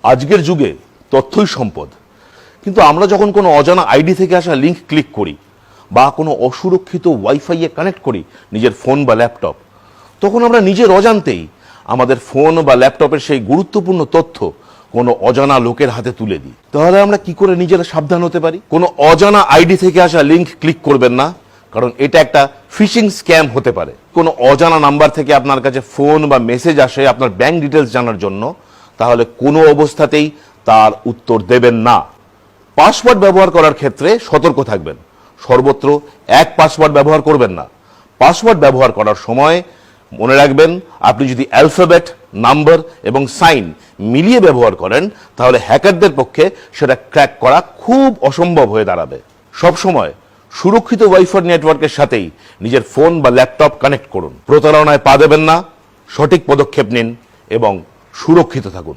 আজকের যুগে তথ্যই সম্পদ, কিন্তু আমরা যখন কোনো অজানা আইডি থেকে আসা লিঙ্ক ক্লিক করি বা কোনো অসুরক্ষিত ওয়াইফাইয়ে কানেক্ট করি নিজের ফোন বা ল্যাপটপ, তখন আমরা নিজের অজান্তেই আমাদের ফোন বা ল্যাপটপের সেই গুরুত্বপূর্ণ তথ্য কোনো অজানা লোকের হাতে তুলে দিই। তাহলে আমরা কি করে নিজেরা সাবধান হতে পারি? কোনো অজানা আইডি থেকে আসা লিঙ্ক ক্লিক করবেন না, কারণ এটা একটা ফিশিং স্ক্যাম হতে পারে। কোনো অজানা নাম্বার থেকে আপনার কাছে ফোন বা মেসেজ আসে আপনার ব্যাংক ডিটেলস জানার জন্য, তাহলে কোনো অবস্থাতেই তার উত্তর দেবেন না। পাসওয়ার্ড ব্যবহার করার ক্ষেত্রে সতর্ক থাকবেন। সর্বত্র এক পাসওয়ার্ড ব্যবহার করবেন না। পাসওয়ার্ড ব্যবহার করার সময় মনে রাখবেন, আপনি যদি অ্যালফাবেট, নাম্বার এবং সাইন মিলিয়ে ব্যবহার করেন, তাহলে হ্যাকারদের পক্ষে সেটা ক্র্যাক করা খুব অসম্ভব হয়ে দাঁড়াবে। সবসময় সুরক্ষিত ওয়াইফাই নেটওয়ার্কের সাথেই নিজের ফোন বা ল্যাপটপ কানেক্ট করুন। প্রতারণায় পা দেবেন না, সঠিক পদক্ষেপ নিন এবং সুরক্ষিত থাকুন।